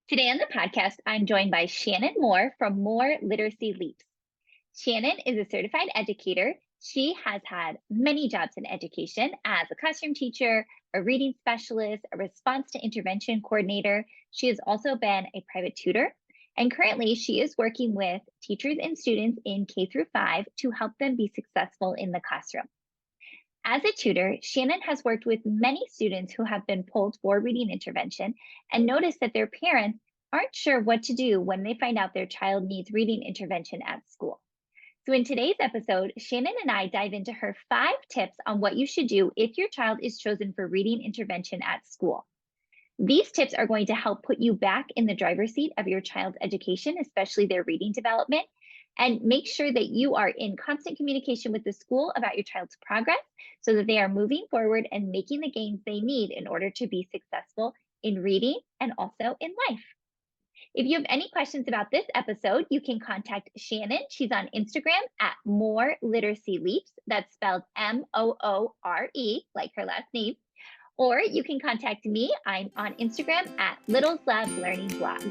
Today on the podcast, I'm joined by Shannon Moore from More Literacy Leaps. Shannon is a certified educator. She has had many jobs in education as a classroom teacher, a reading specialist, a response to intervention coordinator. She has also been a private tutor. And currently, she is working with teachers and students in K through 5 to help them be successful in the classroom. As a tutor, Shannon has worked with many students who have been pulled for reading intervention and noticed that their parents aren't sure what to do when they find out their child needs reading intervention at school. So, in today's episode, Shannon and I dive into her 5 tips on what you should do if your child is chosen for reading intervention at school. These tips are going to help put you back in the driver's seat of your child's education, especially their reading development, and make sure that you are in constant communication with the school about your child's progress so that they are moving forward and making the gains they need in order to be successful in reading and also in life. If you have any questions about this episode, you can contact Shannon. She's on Instagram at More Literacy Leaps. That's spelled Moore, like her last name. Or you can contact me. I'm on Instagram at Littles Love Learning Blog.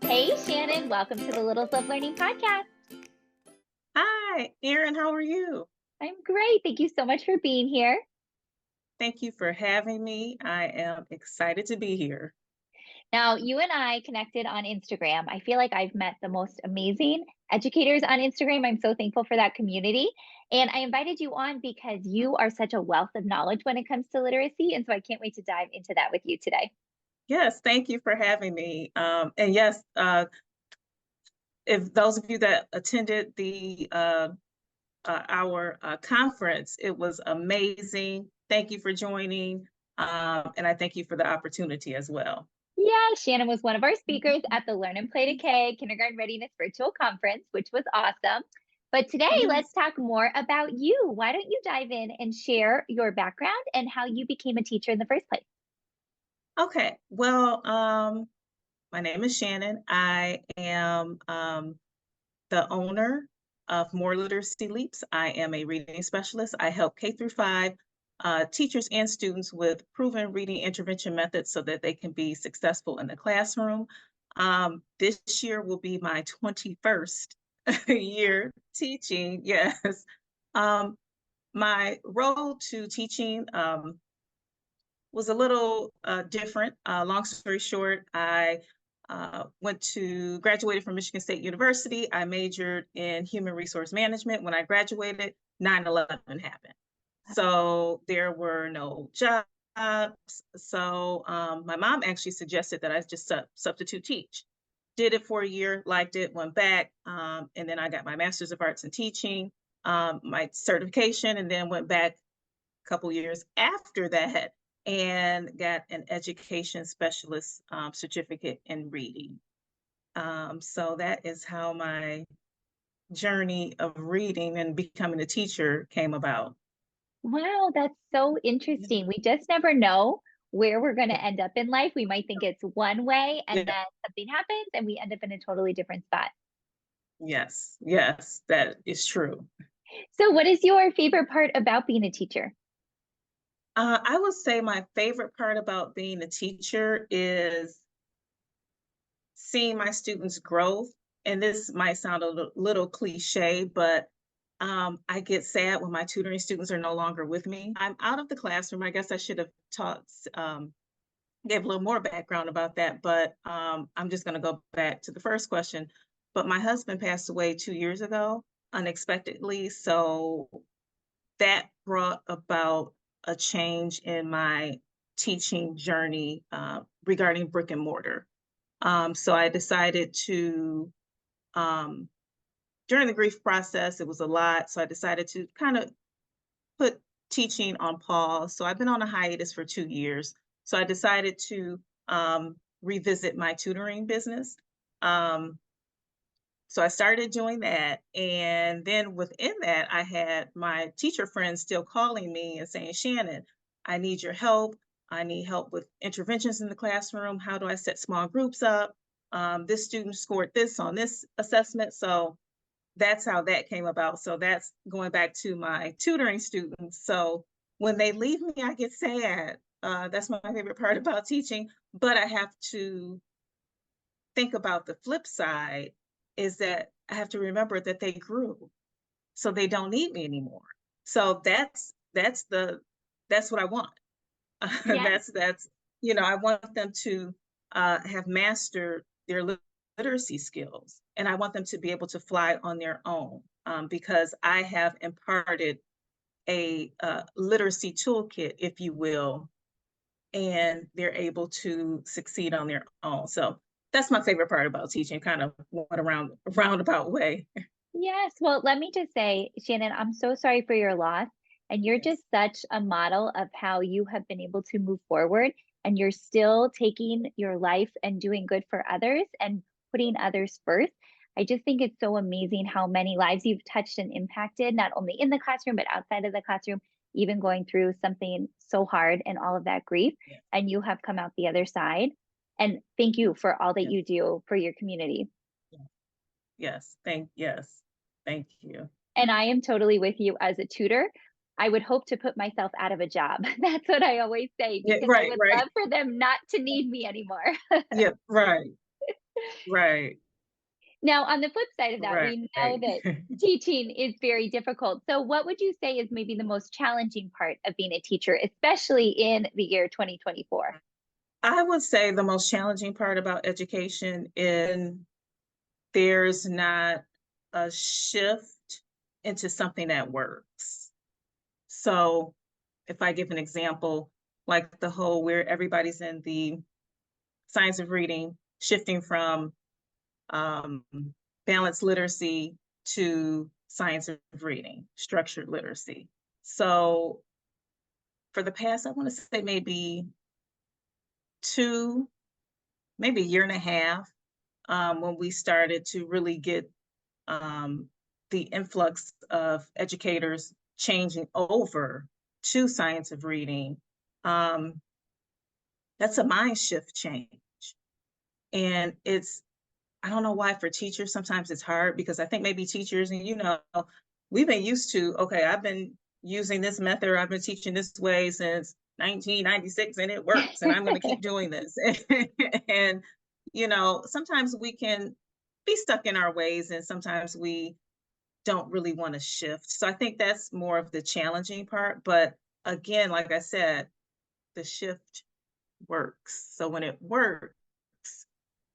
Hey, Shannon, welcome to the Littles Love Learning podcast. Hi, Erin, how are you? I'm great. Thank you so much for being here. Thank you for having me. I am excited to be here. Now, you and I connected on Instagram. I feel like I've met the most amazing educators on Instagram. I'm so thankful for that community. And I invited you on because you are such a wealth of knowledge when it comes to literacy. And so I can't wait to dive into that with you today. Yes, thank you for having me. And yes, if those of you that attended our conference, it was amazing. Thank you for joining. And I thank you for the opportunity as well. Yeah, Shannon was one of our speakers at the Learn and Play to K Kindergarten Readiness Virtual Conference, which was awesome. But today, let's talk more about you. Why don't you dive in and share your background and how you became a teacher in the first place? Okay, well, my name is Shannon. I am the owner of More Literacy Leaps. I am a reading specialist. I help K through 5 teachers and students with proven reading intervention methods so that they can be successful in the classroom. This year will be my 21st year teaching. Yes. My road to teaching was a little different. Long story short, I graduated from Michigan State University. I majored in human resource management. When I graduated, 9/11 happened. So there were no jobs. So my mom actually suggested that I just substitute teach. Did it for a year, liked it, went back. And then I got my Master's of Arts in Teaching, my certification, and then went back a couple years after that and got an education specialist certificate in reading. So that is how my journey of reading and becoming a teacher came about. Wow, that's so interesting. We just never know where we're going to end up in life. We might think it's one way and then something happens and we end up in a totally different spot. Yes, yes, that is true. So, what is your favorite part about being a teacher? I would say my favorite part about being a teacher is seeing my students' growth. And this might sound a little cliche, but I get sad when my tutoring students are no longer with me. I'm out of the classroom. I guess I should have gave a little more background about that, but I'm just going to go back to the first question. But my husband passed away 2 years ago unexpectedly. So that brought about a change in my teaching journey regarding brick and mortar. So I decided to, during the grief process, it was a lot. So I decided to kind of put teaching on pause. So I've been on a hiatus for 2 years. So I decided to revisit my tutoring business. So I started doing that. And then within that, I had my teacher friends still calling me and saying, Shannon, I need your help. I need help with interventions in the classroom. How do I set small groups up? This student scored this on this assessment. So that's how that came about. So that's going back to my tutoring students. So when they leave me, I get sad. That's my favorite part about teaching, but I have to think about the flip side is that I have to remember that they grew, so they don't need me anymore. So that's what I want. Yes. That's I want them to have mastered their literacy skills, and I want them to be able to fly on their own, because I have imparted a literacy toolkit, if you will, and they're able to succeed on their own. So that's my favorite part about teaching, kind of went around a roundabout way. Yes. Well, let me just say, Shannon, I'm so sorry for your loss. And you're Yes, just such a model of how you have been able to move forward and you're still taking your life and doing good for others and putting others first. I just think it's so amazing how many lives you've touched and impacted, not only in the classroom, but outside of the classroom, even going through something so hard and all of that grief. yes, And you have come out the other side. And thank you for all that yes, you do for your community. yes, yes, thank you. And I am totally with you as a tutor. I would hope to put myself out of a job. That's what I always say Yeah, because I right, would right. love for them not to need me anymore. Yeah, right, right, Now, on the flip side of that, right. we know that teaching is very difficult. So, what would you say is maybe the most challenging part of being a teacher, especially in the year 2024? I would say the most challenging part about education is there's not a shift into something that works. So if I give an example, like the whole where everybody's in the science of reading, shifting from um, balanced literacy to science of reading, structured literacy. So for the past, I want to say maybe two, maybe a year and a half, when we started to really get um, the influx of educators changing over to science of reading, um, that's a mind shift change. And I don't know why for teachers, sometimes it's hard because I think maybe teachers, and we've been used to, okay, I've been using this method, I've been teaching this way since 1996 and it works, and I'm going to keep doing this. And, sometimes we can be stuck in our ways, and sometimes we don't really want to shift. So I think that's more of the challenging part. But again, like I said, the shift works. So when it works,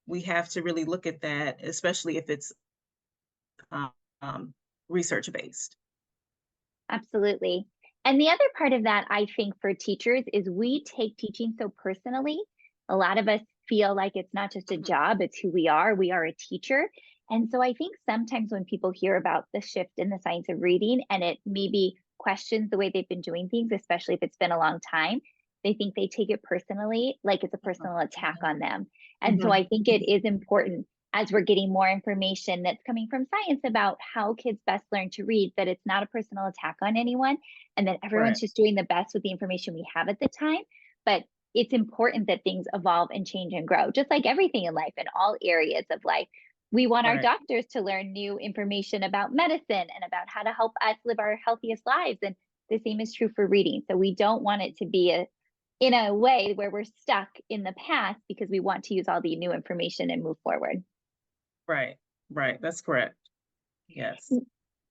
we have to really look at that, especially if it's um, research based. Absolutely. And the other part of that, I think, for teachers is we take teaching so personally. A lot of us feel like it's not just a Mhm. job, it's who we are. We are a teacher. And so I think sometimes when people hear about the shift in the science of reading and it maybe questions the way they've been doing things, especially if it's been a long time, they think they take it personally, like it's a Mhm. personal attack on them. And so Mhm. I think it is important as we're getting more information that's coming from science about how kids best learn to read, that it's not a personal attack on anyone and that Right, everyone's just doing the best with the information we have at the time. But it's important that things evolve and change and grow, just like everything in life, in all areas of life. We want our right, doctors to learn new information about medicine and about how to help us live our healthiest lives. And the same is true for reading. So we don't want it to be in a way where we're stuck in the past because we want to use all the new information and move forward. right, right. That's correct. Yes.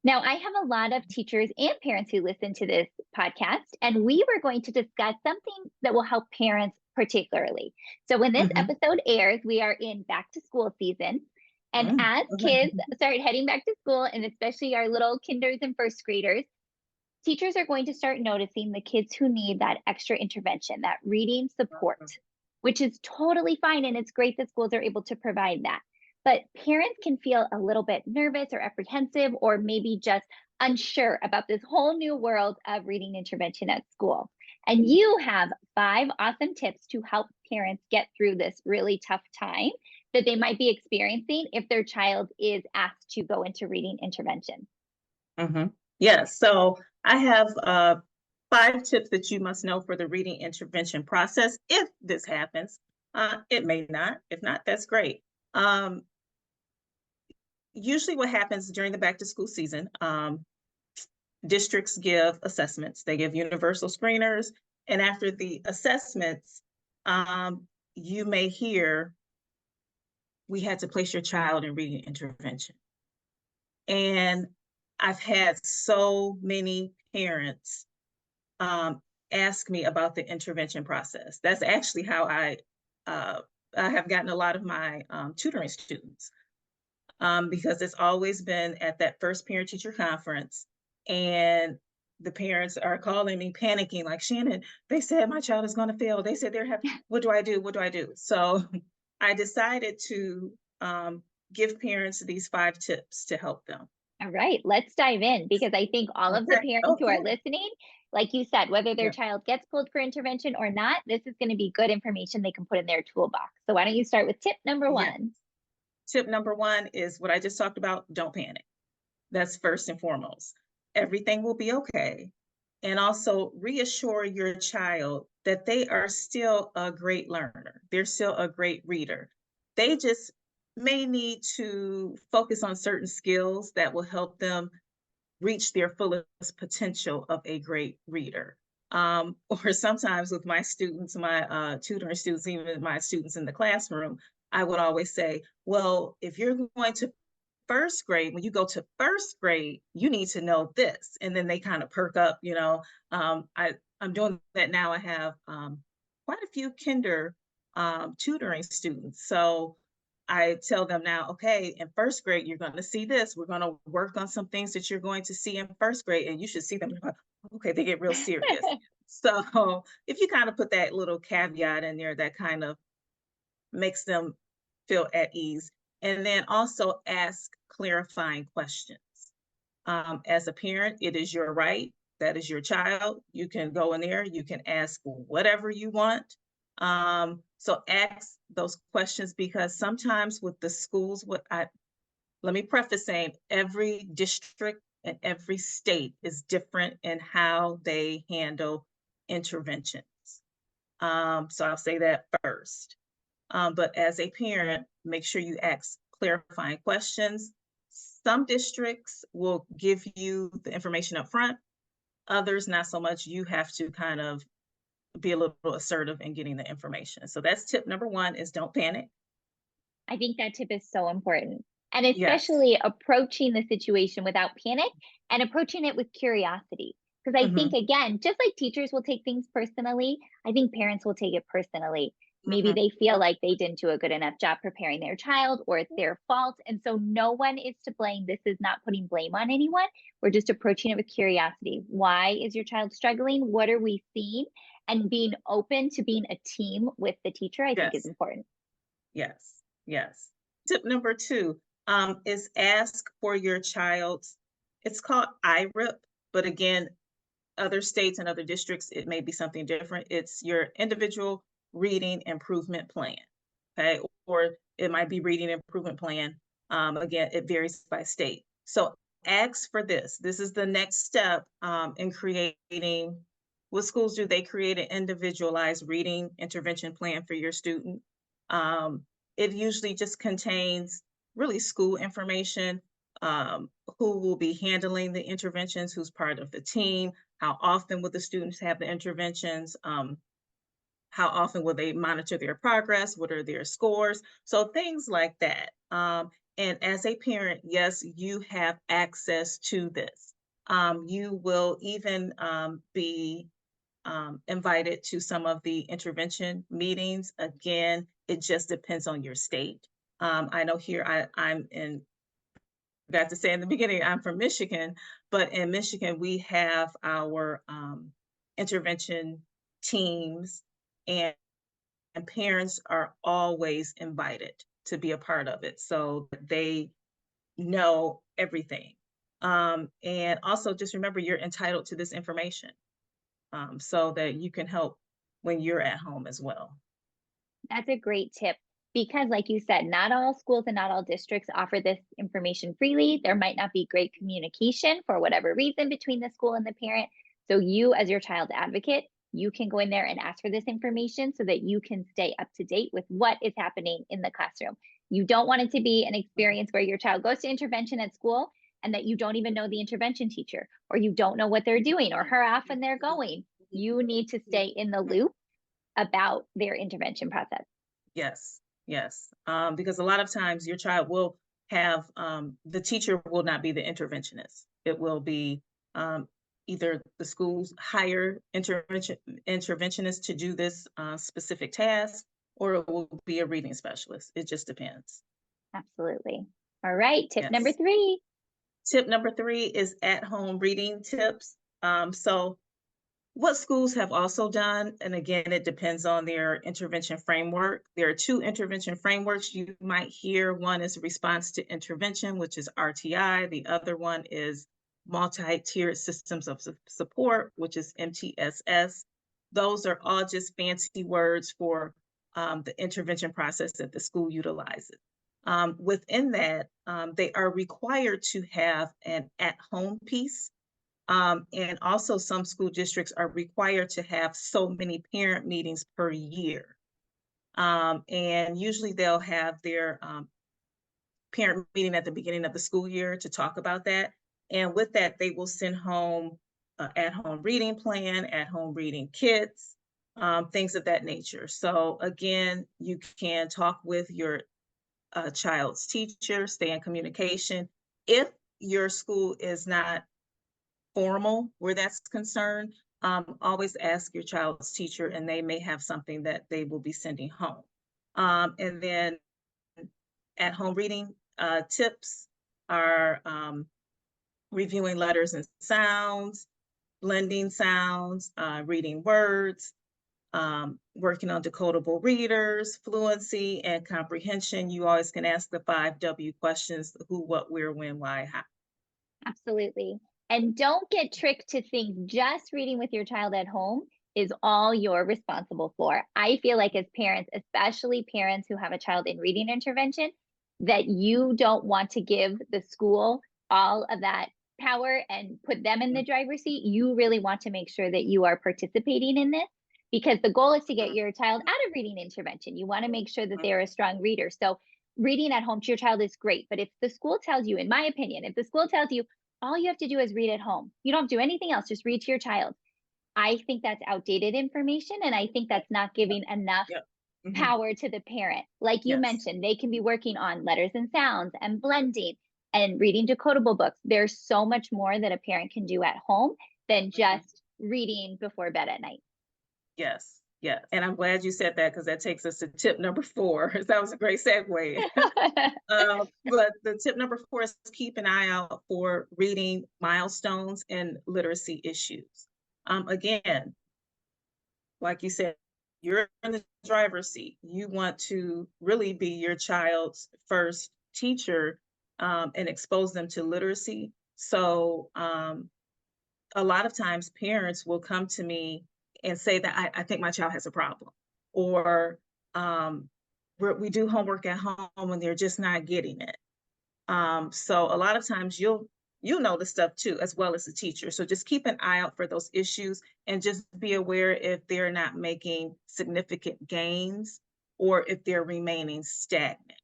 Now, I have a lot of teachers and parents who listen to this podcast, and we were going to discuss something that will help parents particularly. So, when this Hmm. episode airs, we are in back to school season. And Mm. as Okay. kids start heading back to school, and especially our little kinders and first graders, teachers are going to start noticing the kids who need that extra intervention, that reading support, which is totally fine. And it's great that schools are able to provide that. But parents can feel a little bit nervous or apprehensive, or maybe just unsure about this whole new world of reading intervention at school. And you have 5 awesome tips to help parents get through this really tough time that they might be experiencing if their child is asked to go into reading intervention. Hmm. Yes. So I have 5 tips that you must know for the reading intervention process if this happens. It may not. If not, that's great. Um, Usually, what happens during the back to school season, districts give assessments. They give universal screeners, And after the assessments, you may hear, we had to place your child in reading intervention. And I've had so many parents um, ask me about the intervention process. That's actually how uh, I have gotten a lot of my tutoring students, because it's always been at that first parent teacher conference. And the parents are calling me panicking, like, Shannon, they said my child is going to fail. They said they're having, what do I do? What do I do? So I decided to give parents these 5 tips to help them. All right, let's dive in because I think all of the Okay. parents who are Okay. listening, like you said, whether their Yeah. child gets pulled for intervention or not, this is going to be good information they can put in their toolbox. So why don't you start with tip number Yeah. one? Tip number one is what I just talked about. Don't panic. That's first and foremost. Everything will be okay. And also reassure your child that they are still a great learner. They're still a great reader. They just may need to focus on certain skills that will help them reach their fullest potential of a great reader. Or sometimes with my students, my tutoring students, even my students in the classroom, I would always say, well, if you're going to first grade, when you go to first grade, you need to know this. And then they kind of perk up, you know. I'm doing that now. I have quite a few kinder tutoring students. So I tell them now, okay, in first grade, you're going to see this. We're going to work on some things that you're going to see in first grade, and you should see them. Okay, they get real serious. So if you kind of put that little caveat in there, that kind of makes them feel at ease. And then also ask clarifying questions. As a parent, it is your right. That is your child. You can go in there, you can ask whatever you want. So ask those questions because sometimes with the schools, let me preface saying every district and every state is different in how they handle interventions. So I'll say that first. But as a parent, make sure you ask clarifying questions. Some districts will give you the information up front, others not so much. You have to kind of be a little assertive in getting the information. So that's tip number one is don't panic. I think that tip is so important. And Yes. especially approaching the situation without panic and approaching it with curiosity. Because I think, Hmm. again, just like teachers will take things personally, I think parents will take it personally. Maybe Hmm. they feel like they didn't do a good enough job preparing their child or it's their fault. And so no one is to blame. This is not putting blame on anyone. We're just approaching it with curiosity. Why is your child struggling? What are we seeing? And being open to being a team with the teacher, I think is Yes. important. Yes. Yes. Tip number two is ask for your child's, it's called IRIP, but again, other states and other districts, it may be something different. It's your individual reading improvement plan. Okay. Or it might be reading improvement plan. Again, it varies by state. So ask for this. This is the next step in creating. What schools do they create an individualized reading intervention plan for your student? Um, it usually just contains really school information, who will be handling the interventions, who's part of the team, how often will the students have the interventions, how often will they monitor their progress, what are their scores, so things like that. And as a parent, yes, you have access to this. You will even be invited to some of the intervention meetings. Again, it just depends on your state. I know here I'm in, got to say in the beginning, I'm from Michigan, but in Michigan, we have our intervention teams, and, and parents are always invited to be a part of it so that they know everything. And also just remember you're entitled to this information, so that you can help when you're at home as well. That's a great tip because, like you said, not all schools and not all districts offer this information freely. There might not be great communication for whatever reason between the school and the parent. So, you, as your child advocate, you can go in there and ask for this information so that you can stay up to date with what is happening in the classroom. You don't want it to be an Mhm. experience where your child goes to intervention at school and that you don't even know the intervention teacher or you don't know what they're doing or how often they're going. You need to stay in the loop about their intervention process. Yes, yes. Because a lot of times your child will have the teacher will not be the interventionist. It will be um, either the school's hire interventionist to do this specific task, or it will be a reading specialist. It just depends. Absolutely. All right. Tip number Yes. 3. Tip number 3 is at home reading tips. So what schools have also done, and again, it depends on their intervention framework. There are 2 intervention frameworks you might hear. One is response to intervention, which is RTI. The other one is multi-tiered systems of support, which is MTSS. Those are all just fancy words for the intervention process that the school utilizes. Within that, they are required to have an at-home piece, and also some school districts are required to have so many parent meetings per year. And usually they'll have their parent meeting at the beginning of the school year to talk about that. And with that, they will send home at-home reading plan, at-home reading kits, things of that nature. So again, you can talk with your child's teacher, stay in communication. If your school is not formal where that's concerned, always ask your child's teacher, and they may have something that they will be sending home. And then at home reading tips are reviewing letters and sounds, blending sounds, reading words, working on decodable readers, fluency, and comprehension. You always can ask the 5W questions: who, what, where, when, why, how. Absolutely. And don't get tricked to think just reading with your child at home is all you're responsible for. I feel like, as parents, especially parents who have a child in reading intervention, that you don't want to give the school all of that power and put them in the driver's seat. You really want to make sure that you are participating in this, because the goal is to get your child out of reading intervention. You want to make sure that they're a strong reader. So reading at home to your child is great. But if the school tells you, in my opinion, if the school tells you all you have to do is read at home, you don't have to do anything else, just read to your child, I think that's outdated information. And I think that's not giving enough Yep. Mhm. power to the parent. Like you Yes. mentioned, they can be working on letters and sounds and blending and reading decodable books. There's so much more that a parent can do at home than Mhm. just reading before bed at night. Yes, yes, and I'm glad you said that because that takes us to tip number 4. That was a great segue. But the tip number 4 is keep an eye out for reading milestones and literacy issues. Again, like you said, you're in the driver's seat. You want to really be your child's first teacher, and expose them to literacy. So, a lot of times parents will come to me and say that I think my child has a problem, or we do homework at home and they're just not getting it. So a lot of times you'll know the stuff too, as well as the teacher. So just keep an eye out for those issues and just be aware if they're not making significant gains or if they're remaining stagnant.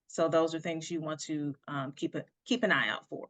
So those are things you want to keep an eye out for.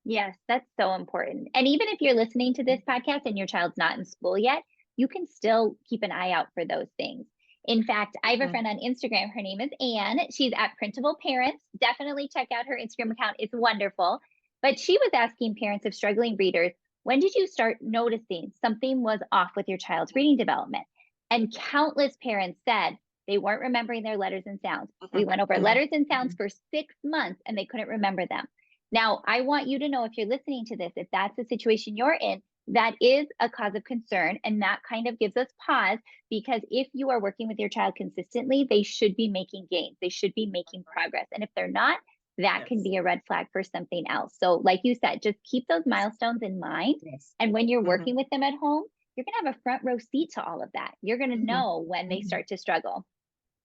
Yes, that's so important. And even if you're listening to this podcast and your child's not in school yet, you can still keep an eye out for those things. In fact, I have a Mhm. friend on Instagram. Her name is Anne. She's at Printable Parents. Definitely check out her Instagram account. It's wonderful. But she was asking parents of struggling readers, when did you start noticing something was off with your child's reading development? And countless parents said they weren't remembering their letters and sounds. We Mhm. went over Mhm. letters and sounds Mhm. for 6 months and they couldn't remember them. Now, I want you to know, if you're listening to this, if that's the situation you're in, that is a cause of concern. And that kind of gives us pause, because if you are working with your child consistently, they should be making gains. They should be making progress. And if they're not, that can Yes. be a red flag for something else. So, like you said, just keep those milestones in mind. Yes. And when you're Mhm. working with them at home, you're going to have a front row seat to all of that. You're going to Mhm. know when they Mhm. start to struggle.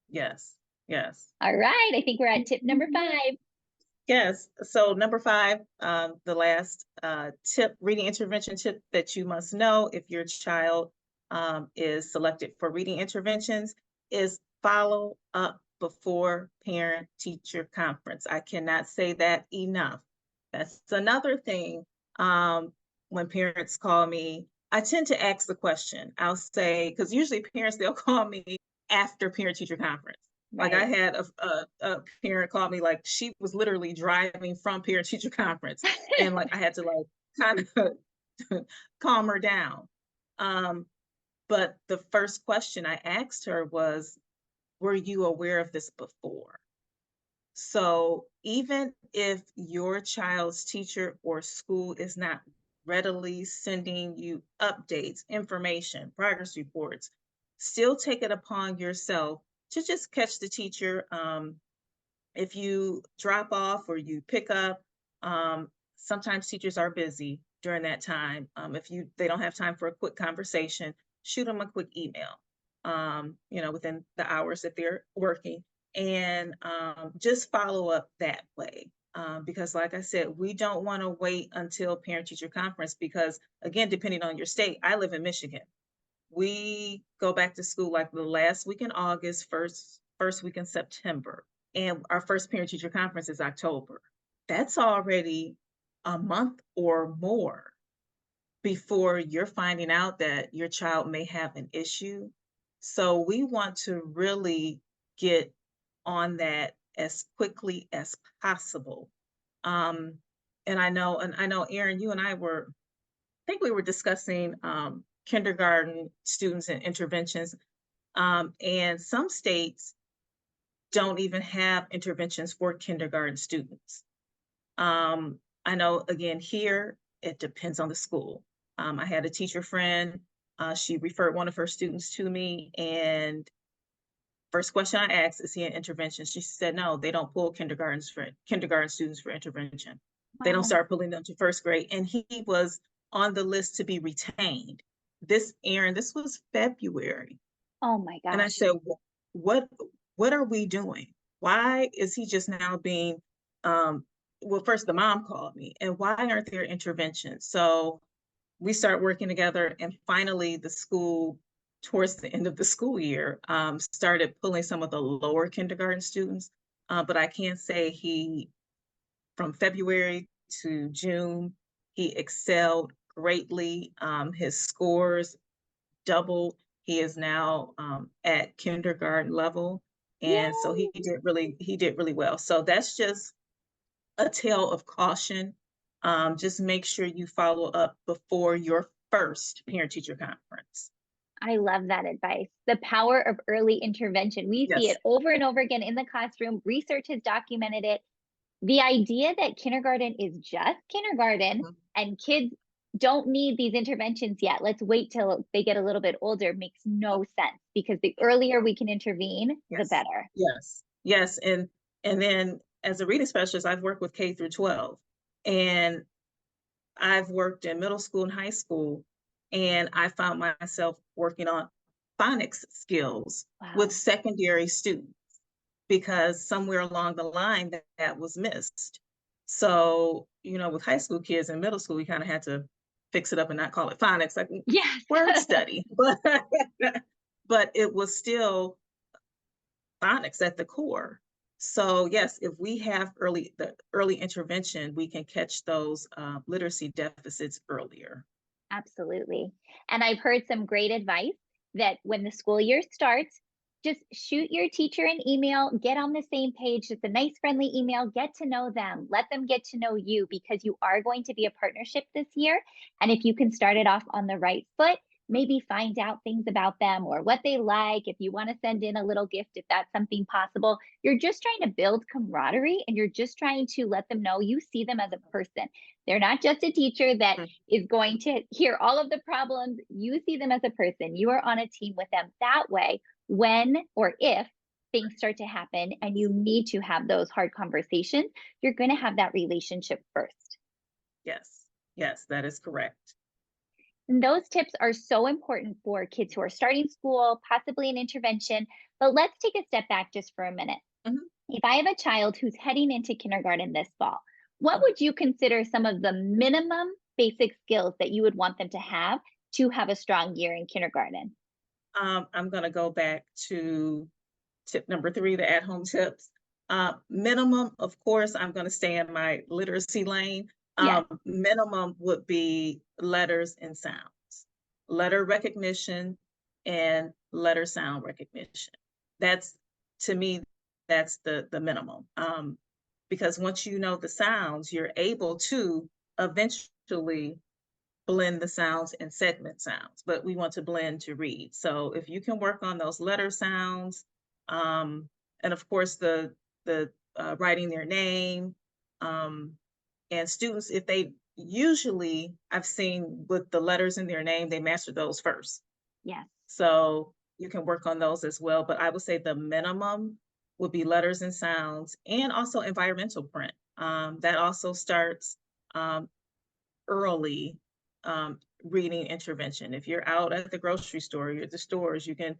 Yes. Yes. All right. I think we're at tip number Mhm. 5. Yes. So number 5, the last tip, reading intervention tip that you must know if your child is selected for reading interventions, is follow up before parent teacher conference. I cannot say that enough. That's another thing. When parents call me, I tend to ask the question. I'll say, because usually parents, they'll call me after parent-teacher conference. Like, I Right. had a parent call me, like, she was literally driving from parent-teacher conference, and, like, I had to, like, kind of calm her down. Um, but the first question I asked her was, "Were you aware of this before?" So even if your child's teacher or school is not readily sending you updates, information, progress reports, still take it upon yourself to just catch the teacher. If you drop off or you pick up, sometimes teachers are busy during that time. If they don't have time for a quick conversation, shoot them a quick email. Within the hours that they're working, and just follow up that way. Because, like I said, we don't want to wait until parent teacher conference because, again, depending on your state, I live in Michigan. We go back to school like the last week in August, first week in September, and our first parent teacher conference is October. That's already a month or more before you're finding out that your child may have an issue. So we want to really get on that as quickly as possible. Um, and I know, Erin, you and I were think we were discussing kindergarten students and interventions. And some states don't even have interventions for kindergarten students. I know, again, here, it depends on the school. I had a teacher friend, she referred one of her students to me, and first question I asked, is he in intervention? She said, no, they don't pull kindergarten students for intervention. They don't Wow. start pulling them to first grade. And he was on the list to be retained. This was February. Oh my And I gosh. said, what, what are we doing? Why is he just now being, well, first the mom called me, and why aren't there interventions? So we start working together, and finally the school, towards the end of the school year, started pulling some of the lower kindergarten students. But I can say from February to June, he excelled greatly. His scores doubled. He is now at kindergarten level, and so Yay. he did really well. So that's just a tale of caution. Just make sure you follow up before your first parent teacher conference. I love that advice. The power of early intervention. We see it Yes. over and over again in the classroom. Research has documented it. The idea that kindergarten is just kindergarten Mhm. and kids don't need these interventions yet. Let's wait till they get a little bit older makes no sense because the earlier we can intervene, the Yes. better. Yes. Yes. And then as a reading specialist, I've worked with K through 12, and I've worked in middle school and high school, and I found myself working on phonics skills with Wow. secondary students because somewhere along the line that was missed. So, with high school kids and middle school, we kind of had to fix it up and not call it phonics, like Yes. word study, but it was still phonics at the core. So yes, if we have the early intervention, we can catch those literacy deficits earlier. Absolutely. And I've heard some great advice that when the school year starts, just shoot your teacher an email, get on the same page. It's a nice, friendly email. Get to know them. Let them get to know you because you are going to be a partnership this year. And if you can start it off on the right foot, maybe find out things about them or what they like. If you want to send in a little gift, if that's something possible, you're just trying to build camaraderie and you're just trying to let them know you see them as a person. They're not just a teacher that Mm. is going to hear all of the problems. You see them as a person. You are on a team with them. That way, when or if things start to happen and you need to have those hard conversations, you're going to have that relationship first. Yes, yes, that is correct. And those tips are so important for kids who are starting school, possibly an intervention. But let's take a step back just for a minute. Mhm. If I have a child who's heading into kindergarten this fall, what would you consider some of the minimum basic skills that you would want them to have a strong year in kindergarten? I'm going to go back to tip number 3, the at-home tips. Minimum, of course, I'm going to stay in my literacy lane. Yes. Minimum would be letters and sounds. letter recognition, and letter sound recognition. That's, to me, that's the minimum. Because once you know the sounds, you're able to eventually blend the sounds and segment sounds, but we want to blend to read. So if you can work on those letter sounds, um, and of course the writing their name, um, and students, if they usually, I've seen with the letters in their name, they master those first. Yes. So you can work on those as well. But I would say the minimum would be letters and sounds, and also environmental print. That also starts um, early reading intervention. If you're out at the grocery store, you're at the stores, you can,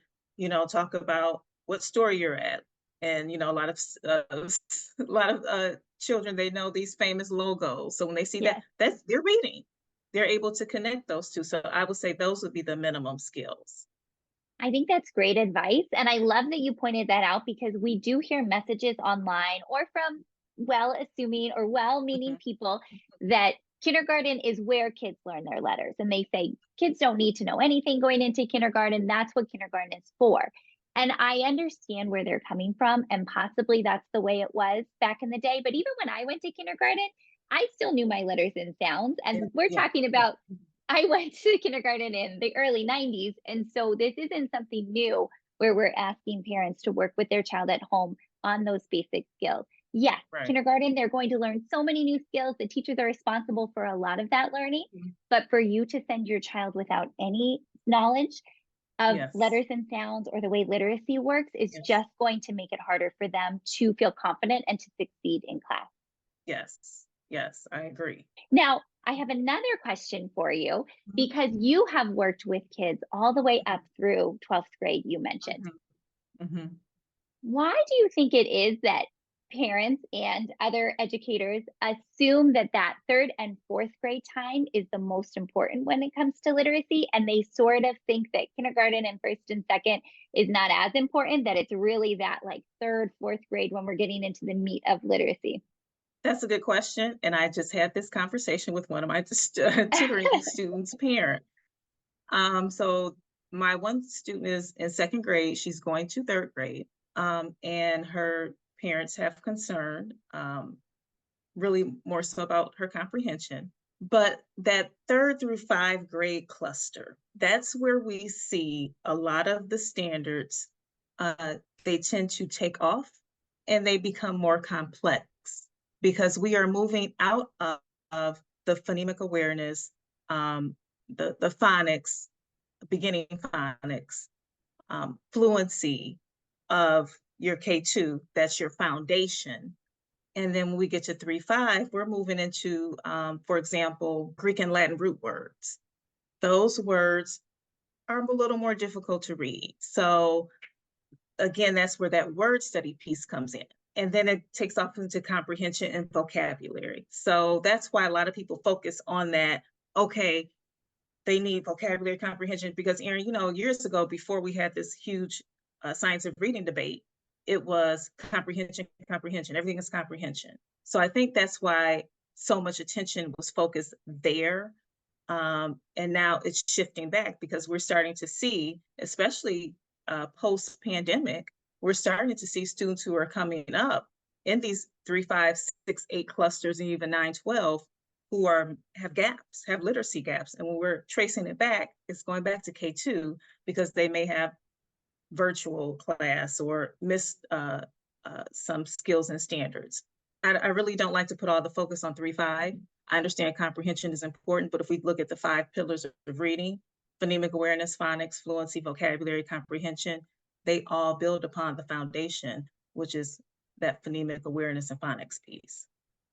talk about what store you're at. And, a lot of a lot of children, they know these famous logos. So when they see that, Yes. they're reading. They're able to connect those two. So I would say those would be the minimum skills. I think that's great advice. And I love that you pointed that out because we do hear messages online or from well assuming or well meaning Mhm. people that kindergarten is where kids learn their letters. And they say kids don't need to know anything going into kindergarten. That's what kindergarten is for. And I understand where they're coming from. And possibly that's the way it was back in the day. But even when I went to kindergarten, I still knew my letters and sounds. Yeah, And we're yeah, talking yeah. about I went to kindergarten in the early 90s. And so this isn't something new where we're asking parents to work with their child at home on those basic skills. Yes, Right. kindergarten, they're going to learn so many new skills. The teachers are responsible for a lot of that learning. Mhm. But for you to send your child without any knowledge of Yes. letters and sounds or the way literacy works is Yes. just going to make it harder for them to feel confident and to succeed in class. Yes. Yes. I agree. Now, I have another question for you Mhm. because you have worked with kids all the way up through 12th grade, you mentioned. Mhm. Mhm. Why do you think it is that parents and other educators assume that that third and fourth grade time is the most important when it comes to literacy? And they sort of think that kindergarten and first and second is not as important, that it's really that like third, fourth grade when we're getting into the meat of literacy? That's a good question, and I just had this conversation with one of my tutoring students' parent. So my one student is in second grade. She's going to third grade, and her parents have concern, really more so about her comprehension. But that third through five grade cluster, that's where we see a lot of the standards. Uh, they tend to take off and they become more complex because we are moving out of the phonemic awareness, um, the phonics, beginning phonics, fluency of your K2, that's your foundation. And then when we get to 3, 5, we're moving into, for example, Greek and Latin root words. Those words are a little more difficult to read. So again, that's where that word study piece comes in. And then it takes off into comprehension and vocabulary. So that's why a lot of people focus on that. Okay, they need vocabulary comprehension because, Erin, years ago, before we had this huge science of reading debate, it was comprehension, comprehension. Everything is comprehension. So I think that's why so much attention was focused there. And now it's shifting back because we're starting to see, especially post pandemic, we're starting to see students who are coming up in these 3, 5, 6, 8 clusters and even 9, 12 who have gaps, have literacy gaps. And when we're tracing it back, it's going back to K2 because they may have virtual class or missed some skills and standards. I really don't like to put all the focus on 3, 5. I understand comprehension is important, but if we look at the 5 pillars of reading, phonemic awareness, phonics, fluency, vocabulary, comprehension, they all build upon the foundation, which is that phonemic awareness and phonics piece.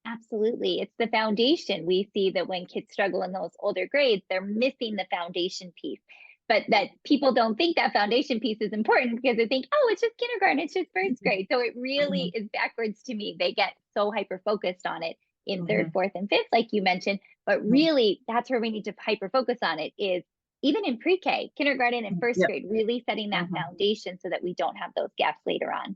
Absolutely. It's the foundation. We see that when kids struggle in those older grades, they're missing the foundation piece. But that people don't think that foundation piece is important because they think, oh, it's just kindergarten, it's just first Mhm, grade. So it really mhm, is backwards to me. They get so hyper focused on it in third, mhm, fourth, and fifth, like you mentioned. But mhm, really, that's where we need to hyper focus on it is even in pre K, kindergarten, and mhm. first Yep. grade, really setting that Mhm, foundation so that we don't have those gaps later on.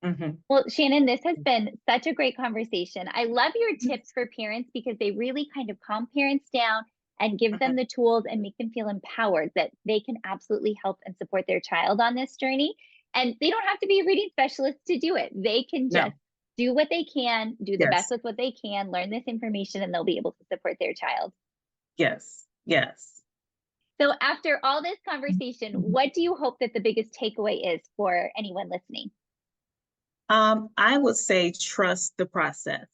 mhm. Well, Shannon, this has been such a great conversation. I love your Mhm. tips for parents because they really kind of calm parents down and give them the tools and make them feel empowered that they can absolutely help and support their child on this journey. And they don't have to be a reading specialist to do it. They can No. just do what they can, do the best Yes. with what they can, learn this information, and they'll be able to support their child. Yes. Yes. So, after all this conversation, Mhm. what do you hope that the biggest takeaway is for anyone listening? I would say trust the process.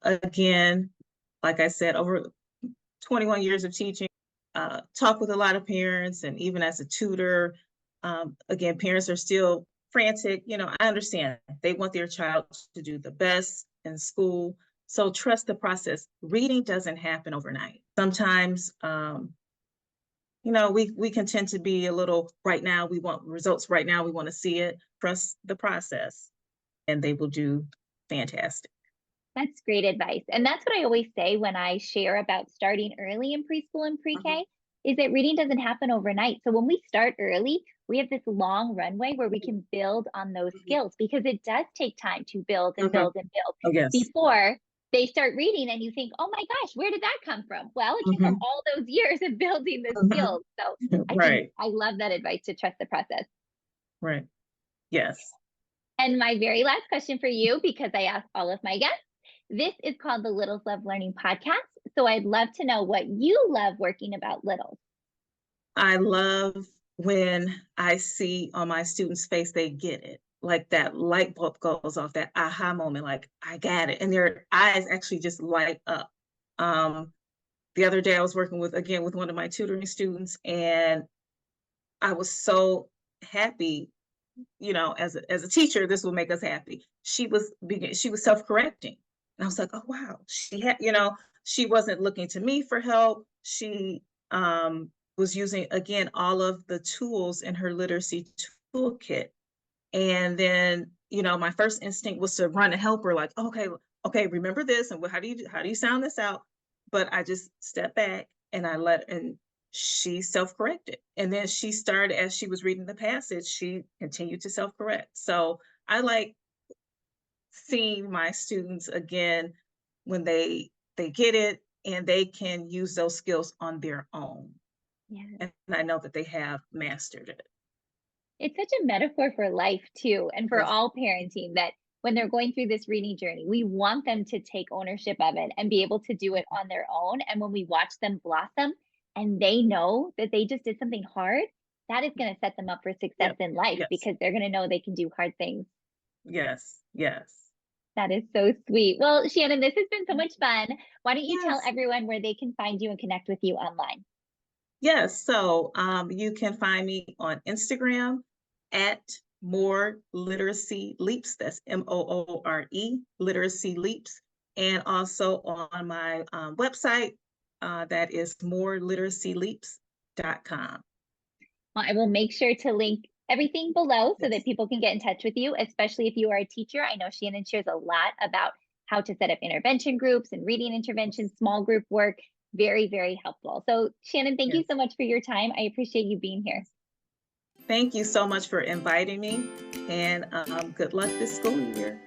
Again, like I said, over 21 years of teaching, talk with a lot of parents, and even as a tutor, again, parents are still frantic. I understand they want their child to do the best in school. So trust the process. Reading doesn't happen overnight. Sometimes, we can tend to be a little right now. We want results right now. We want to see it. Trust the process, and they will do fantastic. That's great advice. And that's what I always say when I share about starting early in preschool and Mhm. pre-K is that reading doesn't happen overnight. So when we start early, we have this long runway where we can build on those Mhm. skills because it does take time to build and Mhm. build and build Oh, yes. before they start reading and you think, "Oh my gosh, where did that come from?" Well, it came from Mhm. all those years of building the Mhm. skills. So I think Right. I love that advice to trust the process. Right. Yes. And my very last question for you, because I ask all of my guests, this is called the Littles Love Learning podcast. So I'd love to know what you love working about littles. I love when I see on my students' face they get it. Like that light bulb goes off, that aha moment, like, I got it. And their eyes actually just light up. Um, the other day I was working with one of my tutoring students, and I was so happy. As a teacher, this will make us happy. She was self-correcting. And I was like, oh wow. She wasn't looking to me for help. She was using again all of the tools in her literacy toolkit. And then, my first instinct was to run and help her, like, okay, okay, remember this, and how do you sound this out? But I just stepped back and and she self-corrected. And then she started, as she was reading the passage, she continued to self-correct. So I like seeing my students again when they get it and they can use those skills on their own. Yeah. And I know that they have mastered it. It's such a metaphor for life, too, and for Yes. all parenting that when they're going through this reading journey, we want them to take ownership of it and be able to do it on their own. And when we watch them blossom and they know that they just did something hard, that is going to set them up for success Yep. in life Yes. because they're going to know they can do hard things. Yes. Yes. That is so sweet. Well, Shannon, this has been so much fun. Why don't you tell Yes. everyone where they can find you and connect with you online? Yes. So you can find me on Instagram at More Literacy Leaps. That's Moore Literacy Leaps. And also on my website, that is moreliteracyleaps.com. Well, I will make sure to link everything below so that Yes. people can get in touch with you, especially if you are a teacher. I know Shannon shares a lot about how to set up intervention groups and reading interventions, small group work. Very, very helpful. So, Shannon, thank you Yes. so much for your time. I appreciate you being here. Yes. Thank you so much for inviting me, and good luck this school year.